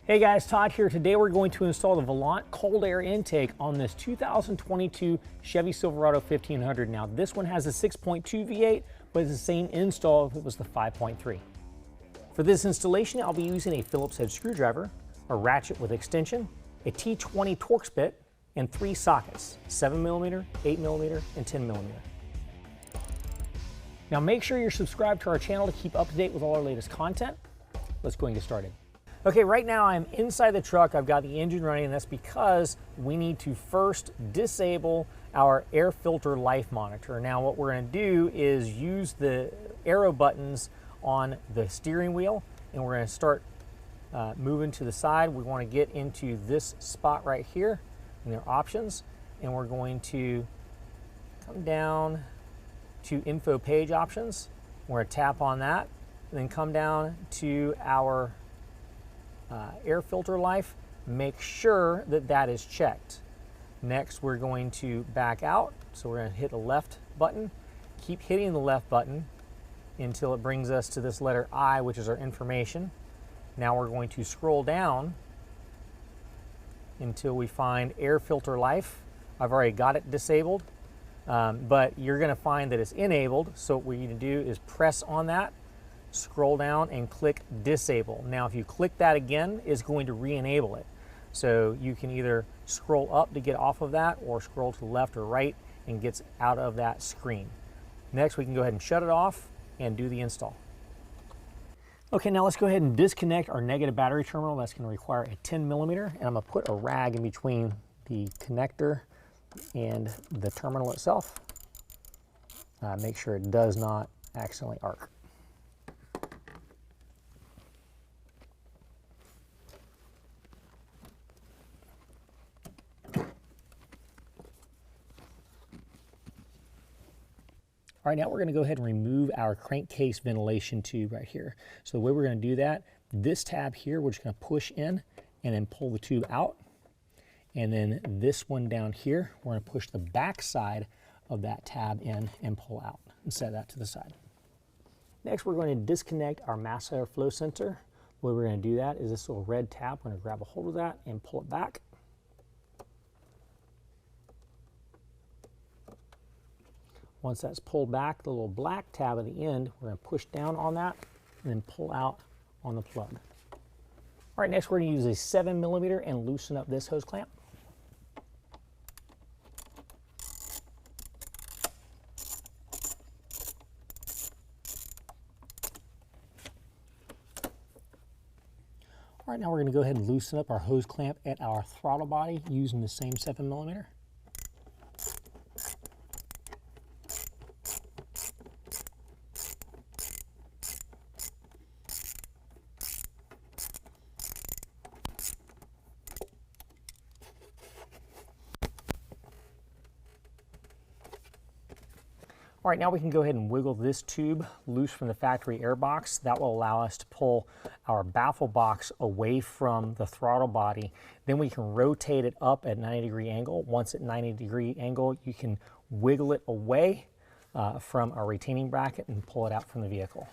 Hey guys, Todd here. Today we're going to install the Volant cold air intake on this 2022 Chevy Silverado 1500. Now this one has a 6.2 V8, but it's the same install if it was the 5.3. For this installation, I'll be using a Phillips head screwdriver, a ratchet with extension, a T20 Torx bit, and 3 sockets, 7mm, 8mm, and 10mm. Now make sure you're subscribed to our channel to keep up to date with all our latest content. Let's go and get started. Okay, right now I'm inside the truck. I've got the engine running, and that's because we need to first disable our air filter life monitor. Now what we're going to do is use the arrow buttons on the steering wheel, and we're going to start moving to the side. We want to get into this spot right here in their options, and we're going to come down to info page options. We're going to tap on that, and then come down to our air filter life. Make sure that that is checked. Next, we're going to back out. So we're going to hit the left button. Keep hitting the left button until it brings us to this letter I, which is our information. Now we're going to scroll down until we find air filter life. I've already got it disabled, but you're going to find that it's enabled. So what we need to do is press on that, scroll down, and click disable. Now if you click that again, it's going to re-enable it. So you can either scroll up to get off of that, or scroll to the left or right and gets out of that screen. Next, we can go ahead and shut it off and do the install. Okay, now let's go ahead and disconnect our negative battery terminal. That's going to require a 10mm, and I'm going to put a rag in between the connector and the terminal itself. Make sure it does not accidentally arc. All right, now we're going to go ahead and remove our crankcase ventilation tube right here. So the way we're going to do that, this tab here, we're just going to push in and then pull the tube out. And then this one down here, we're going to push the back side of that tab in and pull out and set that to the side. Next, we're going to disconnect our mass airflow sensor. The way we're going to do that is this little red tab. We're going to grab a hold of that and pull it back. Once that's pulled back, the little black tab at the end, we're going to push down on that and then pull out on the plug. All right, next we're going to use a 7mm and loosen up this hose clamp. All right, now we're going to go ahead and loosen up our hose clamp at our throttle body using the same 7mm. All right, now we can go ahead and wiggle this tube loose from the factory airbox. That will allow us to pull our baffle box away from the throttle body. Then we can rotate it up at 90-degree angle. Once at 90-degree angle, you can wiggle it away from our retaining bracket and pull it out from the vehicle.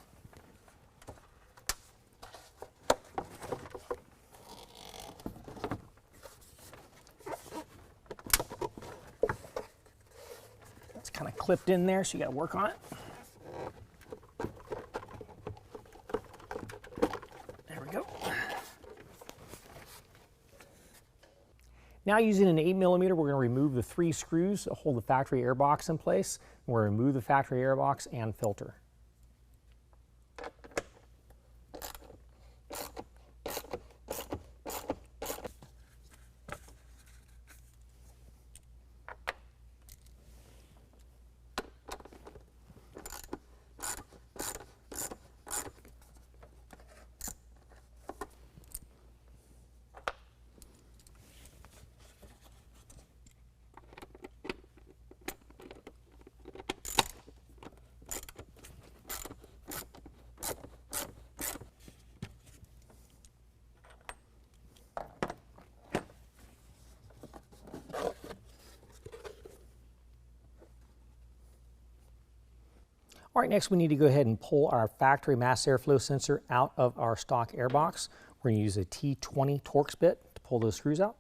Kind of clipped in there, so you got to work on it. There we go. Now using an 8mm, we're going to remove the 3 screws that hold the factory airbox in place. We're going to remove the factory airbox and filter. All right, next we need to go ahead and pull our factory mass airflow sensor out of our stock airbox. We're going to use a T20 Torx bit to pull those screws out.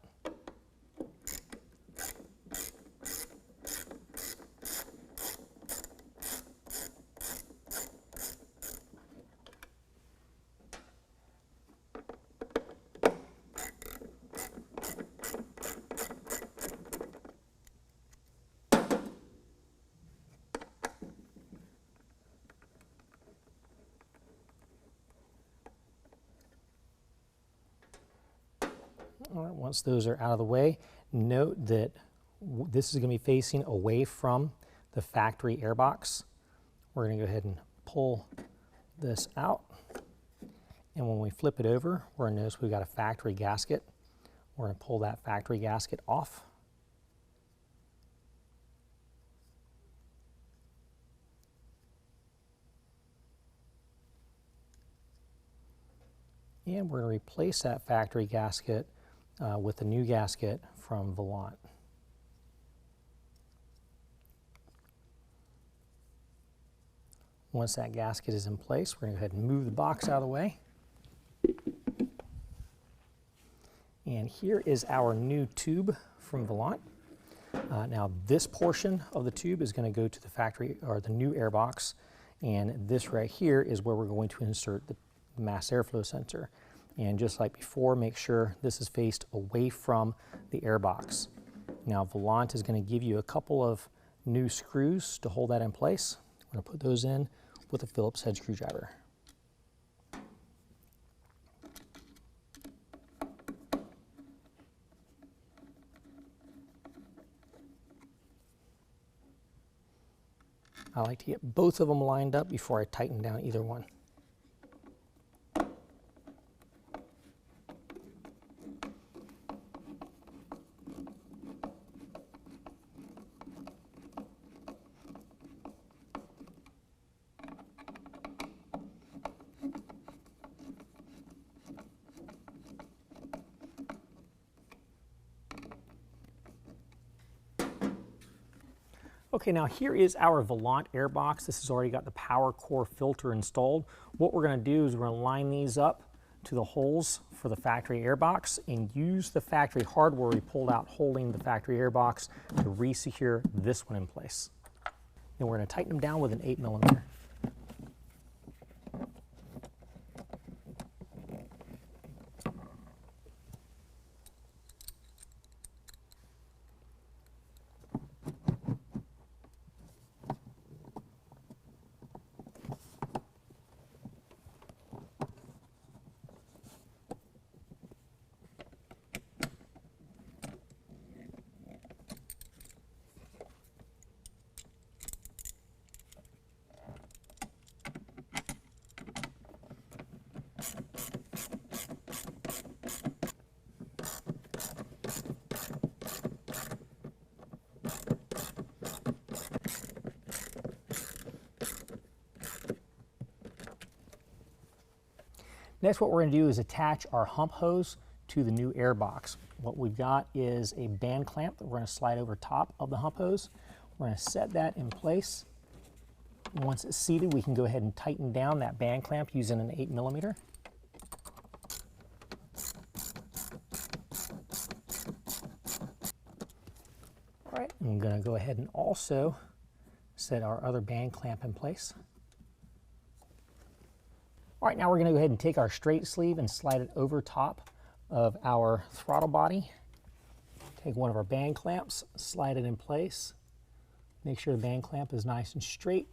All right, once those are out of the way, note that this is going to be facing away from the factory airbox. We're going to go ahead and pull this out. And when we flip it over, we're going to notice we've got a factory gasket. We're going to pull that factory gasket off. And we're going to replace that factory gasket with a new gasket from Volant. Once that gasket is in place, we're going to go ahead and move the box out of the way. And here is our new tube from Volant. Now this portion of the tube is going to go to the factory, or the new airbox, and this right here is where we're going to insert the mass airflow sensor. And just like before, make sure this is faced away from the airbox. Now Volant is going to give you a couple of new screws to hold that in place. I'm going to put those in with a Phillips head screwdriver. I like to get both of them lined up before I tighten down either one. Okay, now here is our Volant airbox. This has already got the power core filter installed. What we're going to do is we're going to line these up to the holes for the factory airbox and use the factory hardware we pulled out holding the factory airbox to re-secure this one in place. Then we're going to tighten them down with an 8mm. Next, what we're going to do is attach our hump hose to the new airbox. What we've got is a band clamp that we're going to slide over top of the hump hose. We're going to set that in place. Once it's seated, we can go ahead and tighten down that band clamp using an 8mm. All right, I'm going to go ahead and also set our other band clamp in place. All right, now we're going to go ahead and take our straight sleeve and slide it over top of our throttle body. Take one of our band clamps, slide it in place. Make sure the band clamp is nice and straight.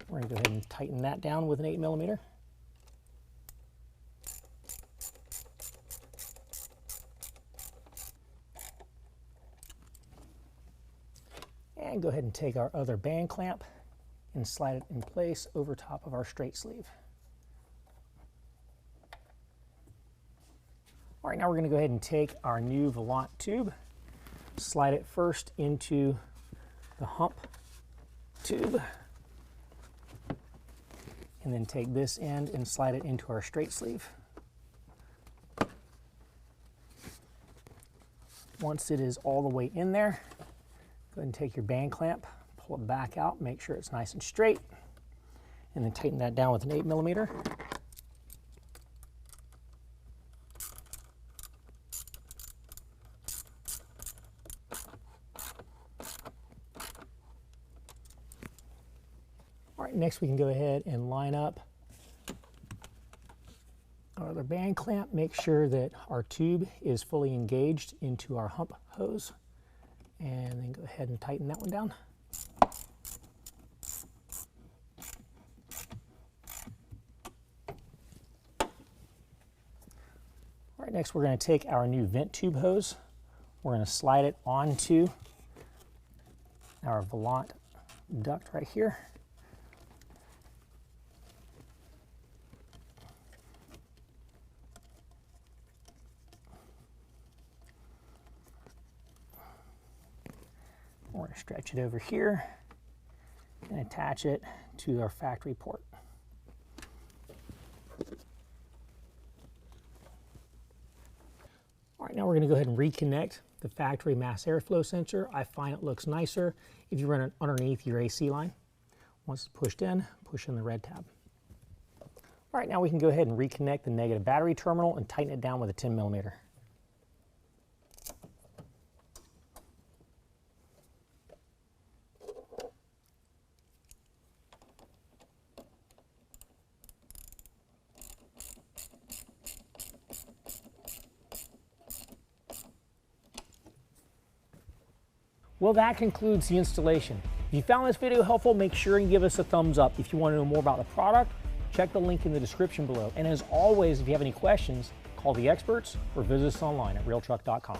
We're going to go ahead and tighten that down with an 8mm. And go ahead and take our other band clamp and slide it in place over top of our straight sleeve. All right, now we're going to go ahead and take our new Volant tube, slide it first into the hump tube, and then take this end and slide it into our straight sleeve. Once it is all the way in there, go ahead and take your band clamp, pull it back out, make sure it's nice and straight, and then tighten that down with an 8mm. All right, next we can go ahead and line up our other band clamp. Make sure that our tube is fully engaged into our hump hose, and then go ahead and tighten that one down. All right, next we're going to take our new vent tube hose. We're going to slide it onto our Volant duct right here. We're going to stretch it over here and attach it to our factory port. All right, now we're going to go ahead and reconnect the factory mass airflow sensor. I find it looks nicer if you run it underneath your AC line. Once it's pushed in, push in the red tab. All right, now we can go ahead and reconnect the negative battery terminal and tighten it down with a 10mm. Well, that concludes the installation. If you found this video helpful, make sure and give us a thumbs up. If you want to know more about the product, check the link in the description below. And as always, if you have any questions, call the experts or visit us online at RealTruck.com.